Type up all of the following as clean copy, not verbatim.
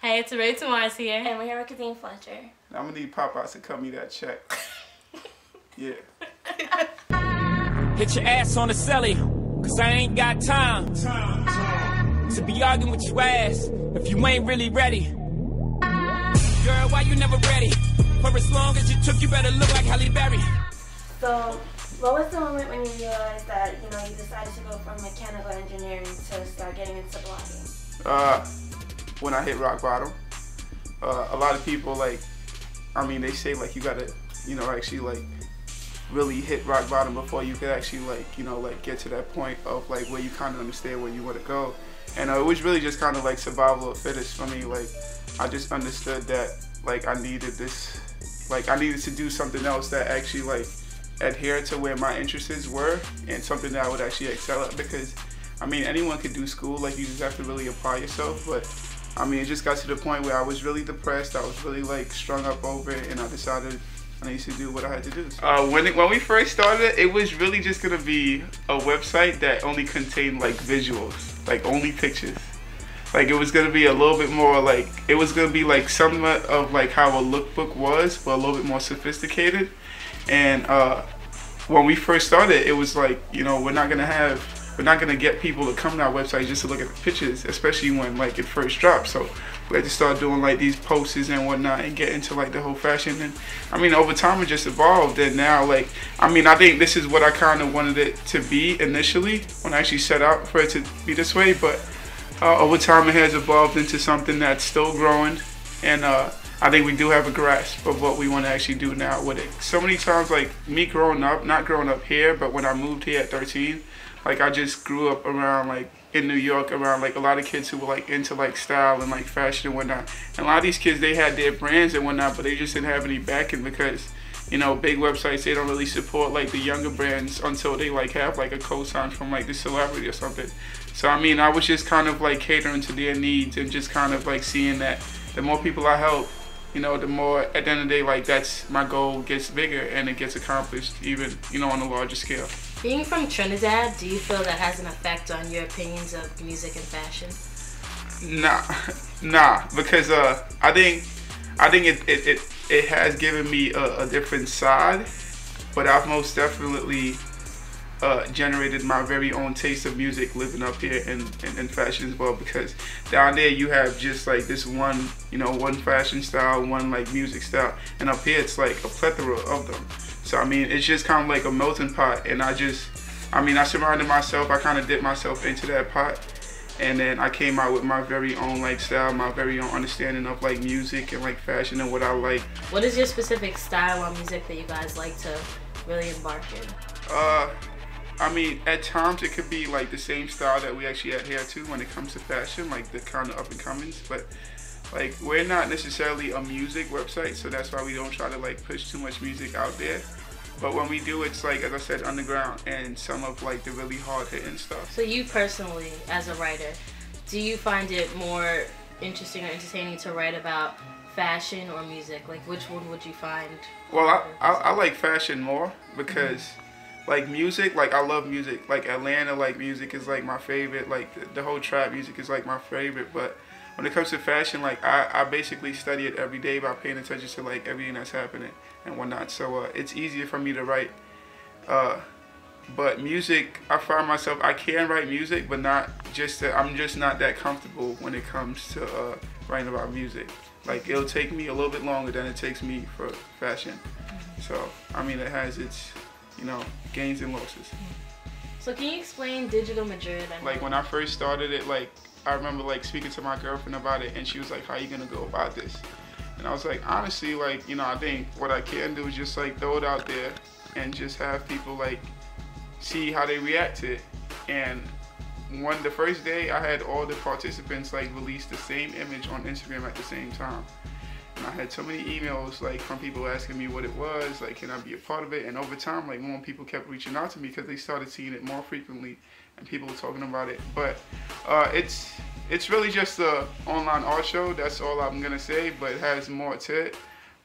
Hey, it's Ray Tamars here. And we're here with Kathleen Fletcher. I'm gonna need Popeyes to cut me that check. Yeah. Hit your ass on the celly, cause I ain't got time to be arguing with your ass if you ain't really ready. Girl, why you never ready? For as long as you took, you better look like Halle Berry. So, what was the moment when you realized that, you decided to go from mechanical engineering to start getting into blogging? When I hit rock bottom. A lot of people, they say, you gotta, actually, really hit rock bottom before you could actually, get to that point of, where you kind of understand where you want to go. And it was really just kind of, survival of the fittest for me. I just understood that, I needed this, I needed to do something else that actually, adhere to where my interests were and something that I would actually excel at, because, anyone could do school, you just have to really apply yourself, but, it just got to the point where I was really depressed, I was really, strung up over it, and I decided I needed to do what I had to do. When we first started, it was really just gonna be a website that only contained, visuals, only pictures. It was gonna be a little bit more, it was gonna be, somewhat of, how a lookbook was, but a little bit more sophisticated. And when we first started, it was we're not gonna get people to come to our website just to look at the pictures, especially when it first dropped. So we had to start doing these posters and whatnot and get into the whole fashion. And over time it just evolved. And now I think this is what I kind of wanted it to be initially when I actually set out for it to be this way. But over time it has evolved into something that's still growing. And I think we do have a grasp of what we want to actually do now with it. So many times, me growing up, not growing up here, but when I moved here at 13, I just grew up around, in New York, around, a lot of kids who were, into, style and, fashion and whatnot. And a lot of these kids, they had their brands and whatnot, but they just didn't have any backing because, big websites, they don't really support, the younger brands until they, have, a cosign from, the celebrity or something. So, I was just kind of, catering to their needs and just kind of, seeing that the more people I help, the more, at the end of the day, that's my goal gets bigger and it gets accomplished even, on a larger scale. Being from Trinidad, do you feel that has an effect on your opinions of music and fashion? Nah, because I think it has given me a different side, but I've most definitely generated my very own taste of music living up here and fashion as well, because down there you have just this one one fashion style, one music style, and up here it's a plethora of them. So it's just kind of a melting pot, and I surrounded myself, I kind of dipped myself into that pot, and then I came out with my very own style, my very own understanding of music and fashion and what I like. What is your specific style of music that you guys like to really embark in? At times it could be the same style that we actually adhere to when it comes to fashion, the kind of up and comings, but we're not necessarily a music website, so that's why we don't try to push too much music out there. But when we do, it's as I said, underground and some of the really hard hitting stuff. So you personally, as a writer, do you find it more interesting or entertaining to write about fashion or music? Which one would you find? Well, I like fashion more because music, I love music. Atlanta, music is my favorite. The whole trap music is my favorite. But when it comes to fashion, I basically study it every day by paying attention to everything that's happening and whatnot. So it's easier for me to write. But music, I find myself, I can write music, but not just that. I'm just not that comfortable when it comes to writing about music. It'll take me a little bit longer than it takes me for fashion. So it has its gains and losses. So can you explain Digital Madrid? When I first started it, I remember speaking to my girlfriend about it, and she was like, how are you gonna go about this? And I was like, honestly, I think what I can do is just throw it out there and just have people see how they react to it. And the first day I had all the participants release the same image on Instagram at the same time. And I had so many emails from people asking me what it was, can I be a part of it? And over time, more people kept reaching out to me because they started seeing it more frequently and people were talking about it. But it's really just a online art show. That's all I'm gonna say. But it has more to it.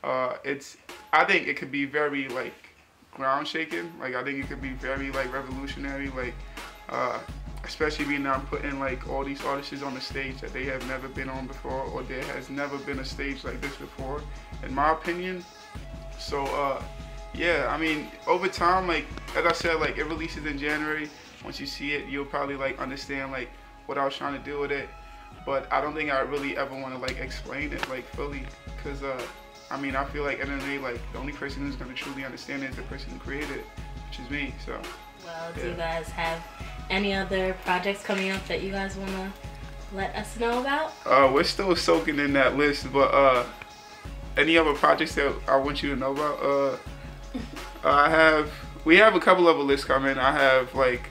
I think it could be very ground shaking. I think it could be very revolutionary. especially being now putting like all these artists on the stage that they have never been on before, or there has never been a stage like this before, in my opinion. So yeah, I mean, over time, like as I said, like it releases in January. Once you see it, you'll probably like understand like what I was trying to do with it. But I don't think I really ever want to like explain it like fully, because I mean, I feel like at the end of the day, like the only person who's gonna truly understand it is the person who created it, which is me. So. Well, do you guys have any other projects coming up that you guys want to let us know about? We're still soaking in that list, but any other projects that I want you to know about? We have a couple of lists coming. I have like,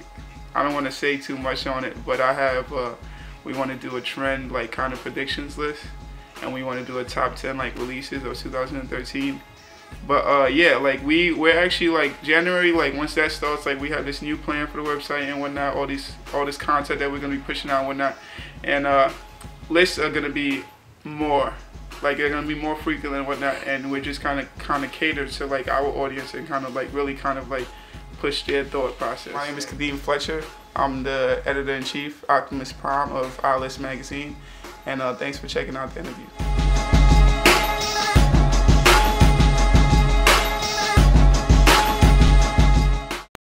I don't want to say too much on it, but I have we want to do a trend like kind of predictions list, and we want to do a top 10 like releases of 2013. But yeah, like we're actually like January, like once that starts, like we have this new plan for the website and whatnot, all this content that we're gonna be pushing out and whatnot, and lists are gonna be more, like they're gonna be more frequent and whatnot, and we're just kind of cater to like our audience and kind of like really kind of like push their thought process. My name is Kadeem Fletcher. I'm the editor-in-chief, Optimus Prime of iList Magazine, and thanks for checking out the interview.